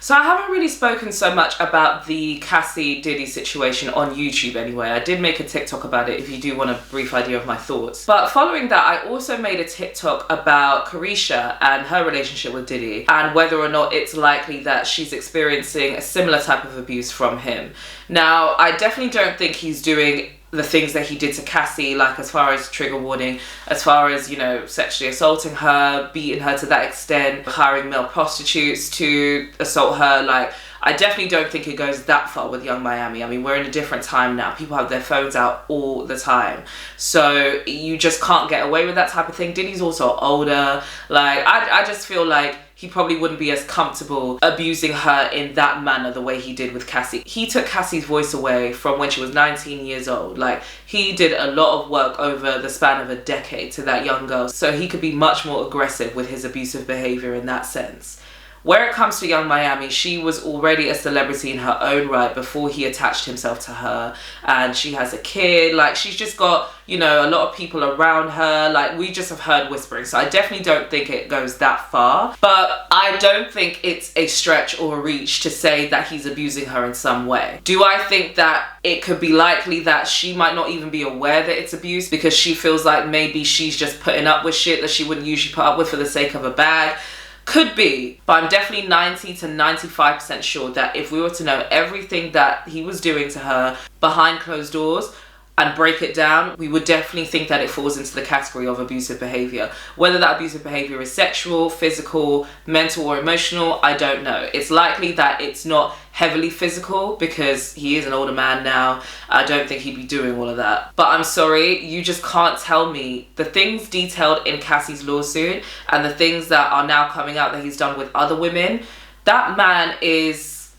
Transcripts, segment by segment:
So I haven't really spoken so much about the Cassie Diddy situation on YouTube anyway. I did make a TikTok about it if you do want a brief idea of my thoughts. But following that, I also made a TikTok about Caresha and her relationship with Diddy and whether or not it's likely that she's experiencing a similar type of abuse from him. Now, I definitely don't think he's doing the things that he did to Cassie, like as far as trigger warning, as far as, you know, sexually assaulting her, beating her to that extent, hiring male prostitutes to assault her. Like, I definitely don't think it goes that far with Young Miami. I mean, we're in a different time now. People have their phones out all the time. So you just can't get away with that type of thing. Diddy's also older. Like, I just feel like he probably wouldn't be as comfortable abusing her in that manner the way he did with Cassie. He took Cassie's voice away from when she was 19 years old. Like, he did a lot of work over the span of a decade to that young girl. So he could be much more aggressive with his abusive behavior in that sense. Where it comes to Young Miami, she was already a celebrity in her own right before he attached himself to her. And she has a kid. Like, she's just got, you know, a lot of people around her. Like, we just have heard whispering. So I definitely don't think it goes that far. But I don't think it's a stretch or a reach to say that he's abusing her in some way. Do I think that it could be likely that she might not even be aware that it's abuse because she feels like maybe she's just putting up with shit that she wouldn't usually put up with for the sake of a bag? Could be, but I'm definitely 90 to 95% sure that if we were to know everything that he was doing to her behind closed doors and break it down, we would definitely think that it falls into the category of abusive behavior. Whether that abusive behavior is sexual, physical, mental, or emotional, I don't know. It's likely that it's not heavily physical because he is an older man now. I don't think he'd be doing all of that. But I'm sorry, you just can't tell me the things detailed in Cassie's lawsuit and the things that are now coming out that he's done with other women. That man is,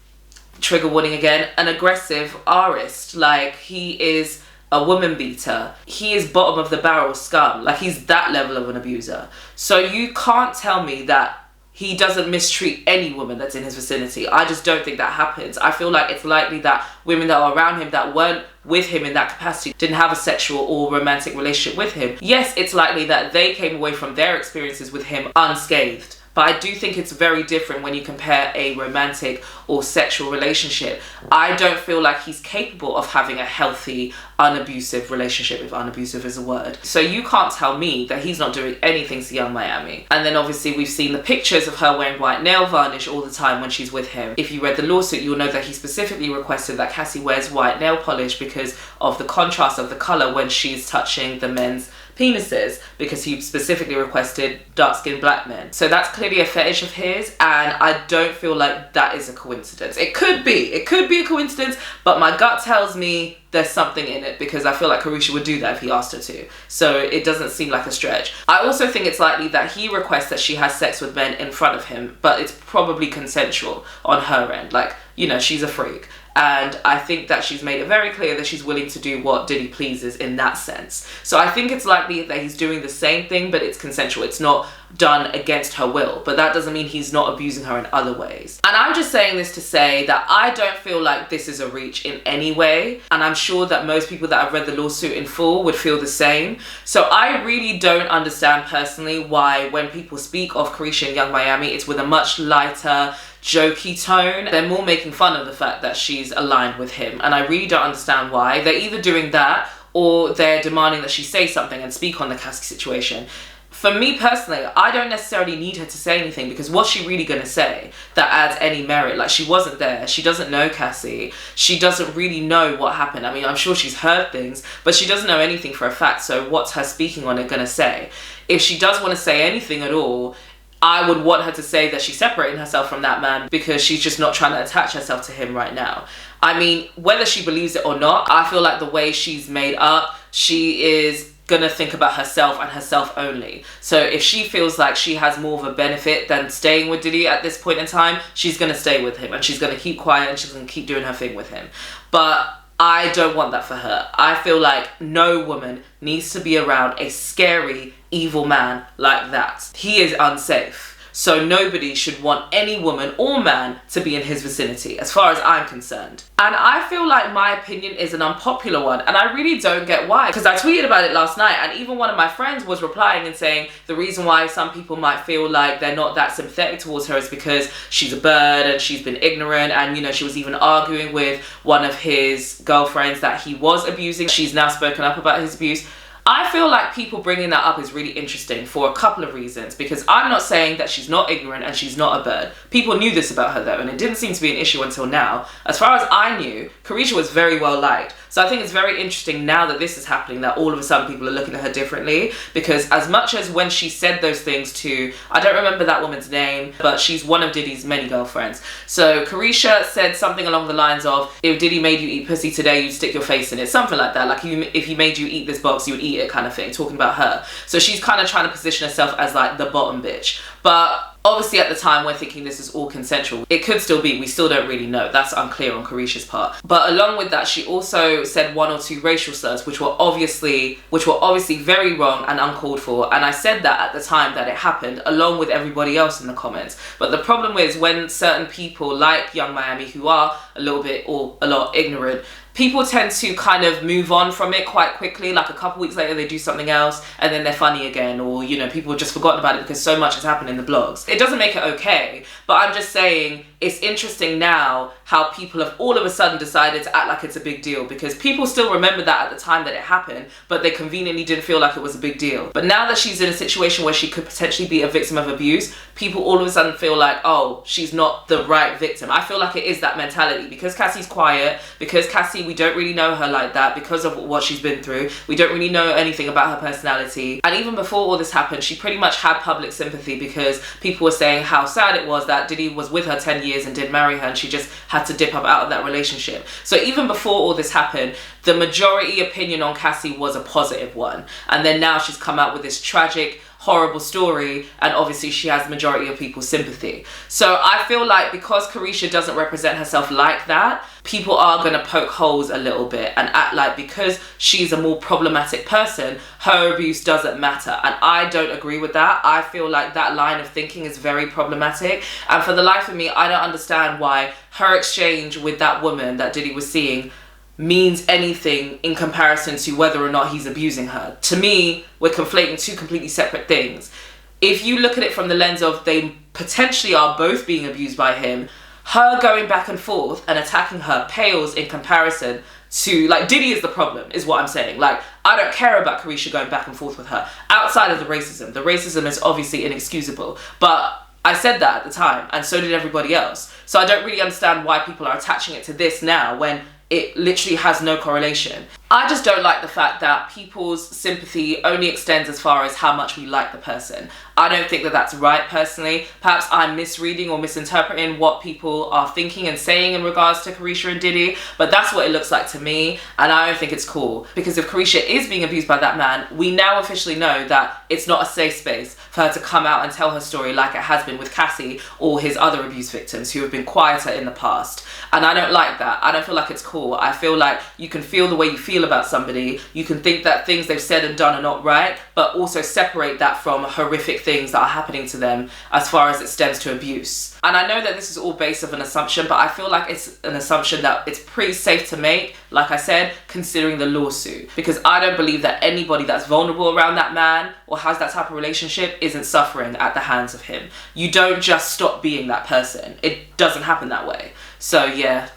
trigger warning again, an aggressive artist. Like, he is a woman beater. He is bottom of the barrel scum. Like, he's that level of an abuser. So you can't tell me that he doesn't mistreat any woman that's in his vicinity. I just don't think that happens. I feel like it's likely that women that are around him that weren't with him in that capacity didn't have a sexual or romantic relationship with him. Yes, it's likely that they came away from their experiences with him unscathed. But I do think it's very different when you compare a romantic or sexual relationship. I don't feel like he's capable of having a healthy, unabusive relationship, if unabusive is a word. So you can't tell me that he's not doing anything to Young Miami. And then obviously we've seen the pictures of her wearing white nail varnish all the time when she's with him. If you read the lawsuit, you'll know that he specifically requested that Cassie wears white nail polish because of the contrast of the colour when she's touching the men's penises, because he specifically requested dark-skinned black men. So that's clearly a fetish of his, and I don't feel like that is a coincidence. It could be a coincidence, but my gut tells me there's something in it because I feel like Caresha would do that if he asked her to. So it doesn't seem like a stretch. I also think it's likely that he requests that she has sex with men in front of him, but it's probably consensual on her end. Like, you know, she's a freak. And I think that she's made it very clear that she's willing to do what Diddy pleases in that sense. So I think it's likely that he's doing the same thing, but it's consensual. It's not done against her will. But that doesn't mean he's not abusing her in other ways. And I'm just saying this to say that I don't feel like this is a reach in any way. And I'm sure that most people that have read the lawsuit in full would feel the same. So I really don't understand personally why when people speak of Caresha and Young Miami, it's with a much lighter, jokey tone. They're more making fun of the fact that she's aligned with him, and I really don't understand why. They're either doing that or they're demanding that she say something and speak on the Cassie situation. For me personally, I don't necessarily need her to say anything because what's she really going to say that adds any merit? Like, she wasn't there. She doesn't know Cassie. She doesn't really know what happened. I mean, I'm sure she's heard things, but she doesn't know anything for a fact. So what's her speaking on it going to say? If she does want to say anything at all, I would want her to say that she's separating herself from that man because she's just not trying to attach herself to him right now. I mean, whether she believes it or not, I feel like the way she's made up, she is gonna think about herself and herself only. So if she feels like she has more of a benefit than staying with Diddy at this point in time, she's gonna stay with him and she's gonna keep quiet and she's gonna keep doing her thing with him. But I don't want that for her. I feel like no woman needs to be around a scary, evil man like that. He is unsafe. So nobody should want any woman or man to be in his vicinity, as far as I'm concerned. And I feel like my opinion is an unpopular one, and I really don't get why, because I tweeted about it last night, and even one of my friends was replying and saying the reason why some people might feel like they're not that sympathetic towards her is because she's a bird and she's been ignorant, and you know, she was even arguing with one of his girlfriends that he was abusing. She's now spoken up about his abuse. I feel like people bringing that up is really interesting for a couple of reasons, because I'm not saying that she's not ignorant and she's not a bird. People knew this about her though, and it didn't seem to be an issue until now. As far as I knew, Caresha was very well liked. So I think it's very interesting now that this is happening that all of a sudden people are looking at her differently, because as much as when she said those things to, I don't remember that woman's name, but she's one of Diddy's many girlfriends. So Caresha said something along the lines of, if Diddy made you eat pussy today, you'd stick your face in it. Something like that. Like if he made you eat this box, you would eat it, kind of thing, talking about her. So she's kind of trying to position herself as like the bottom bitch. But obviously at the time we're thinking this is all consensual. It could still be, we still don't really know. That's unclear on Caresha's part. But along with that, she also said 1 or 2 racial slurs, which were obviously very wrong and uncalled for. And I said that at the time that it happened, along with everybody else in the comments. But the problem is when certain people like Young Miami, who are a little bit or a lot ignorant, people tend to kind of move on from it quite quickly. Like a couple weeks later they do something else and then they're funny again, or you know, people have just forgotten about it because so much has happened in the blogs. It doesn't make it okay, but I'm just saying it's interesting now how people have all of a sudden decided to act like it's a big deal, because people still remember that at the time that it happened, but they conveniently didn't feel like it was a big deal. But now that she's in a situation where she could potentially be a victim of abuse, people all of a sudden feel like, oh, she's not the right victim. I feel like it is that mentality, because Cassie's quiet, because Cassie, we don't really know her like that because of what she's been through. We don't really know anything about her personality. And even before all this happened, she pretty much had public sympathy, because people were saying how sad it was that Diddy was with her 10 years and did marry her, and she just had to dip up out of that relationship. So even before all this happened, the majority opinion on Cassie was a positive one. And then now she's come out with this tragic, horrible story, and obviously she has the majority of people's sympathy. So I feel like because Caresha doesn't represent herself like that, people are going to poke holes a little bit and act like because she's a more problematic person, her abuse doesn't matter. And I don't agree with that. I feel like that line of thinking is very problematic, and for the life of me, I don't understand why her exchange with that woman that Diddy was seeing means anything in comparison to whether or not he's abusing her. To me, we're conflating two completely separate things. If you look at it from the lens of they potentially are both being abused by him, her going back and forth and attacking her pales in comparison to, like, Diddy is the problem, is what I'm saying. Like, I don't care about Caresha going back and forth with her. Outside of the racism is obviously inexcusable, but I said that at the time, and so did everybody else. So I don't really understand why people are attaching it to this now when it literally has no correlation. I just don't like the fact that people's sympathy only extends as far as how much we like the person. I don't think that that's right personally. Perhaps I'm misreading or misinterpreting what people are thinking and saying in regards to Caresha and Diddy, but that's what it looks like to me, and I don't think it's cool. Because if Caresha is being abused by that man, we now officially know that it's not a safe space for her to come out and tell her story like it has been with Cassie or his other abuse victims who have been quieter in the past. And I don't like that. I don't feel like it's cool. I feel like you can feel the way you feel about somebody, you can think that things they've said and done are not right, but also separate that from horrific things that are happening to them as far as it stems to abuse. And I know that this is all based on an assumption, but I feel like it's an assumption that it's pretty safe to make, like I said, considering the lawsuit. Because I don't believe that anybody that's vulnerable around that man or has that type of relationship isn't suffering at the hands of him. You don't just stop being that person. It doesn't happen that way. So yeah,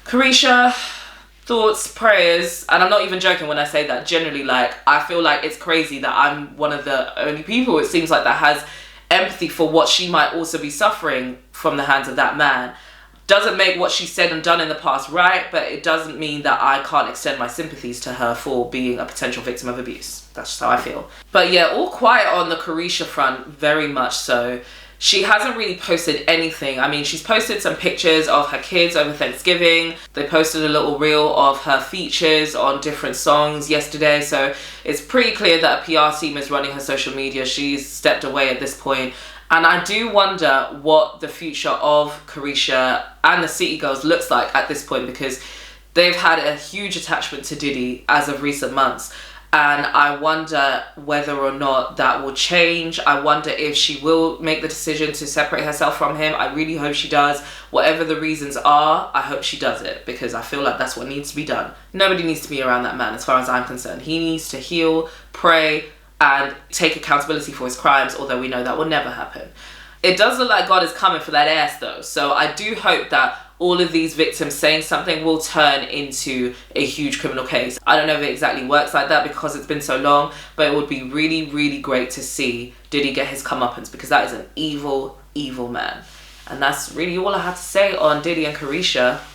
Caresha, thoughts, prayers, and I'm not even joking when I say that. Generally, like, I feel like it's crazy that I'm one of the only people, it seems like, that has empathy for what she might also be suffering from the hands of that man. Doesn't make what she said and done in the past right, but it doesn't mean that I can't extend my sympathies to her for being a potential victim of abuse. That's just how I feel. But yeah, all quiet on the Caresha front, very much so. She hasn't really posted anything. I mean, she's posted some pictures of her kids over Thanksgiving. They posted a little reel of her features on different songs yesterday. So it's pretty clear that a PR team is running her social media. She's stepped away at this point. And I do wonder what the future of Caresha and the City Girls looks like at this point, because they've had a huge attachment to Diddy as of recent months. And I wonder whether or not that will change. I wonder if she will make the decision to separate herself from him. I really hope she does. Whatever the reasons are, I hope she does it, because I feel like that's what needs to be done. Nobody needs to be around that man as far as I'm concerned. He needs to heal, pray, and take accountability for his crimes, although we know that will never happen. It does look like God is coming for that ass though. So I do hope that all of these victims saying something will turn into a huge criminal case. I don't know if it exactly works like that because it's been so long, but it would be really, really great to see Diddy get his comeuppance, because that is an evil, evil man. And that's really all I have to say on Diddy and Caresha.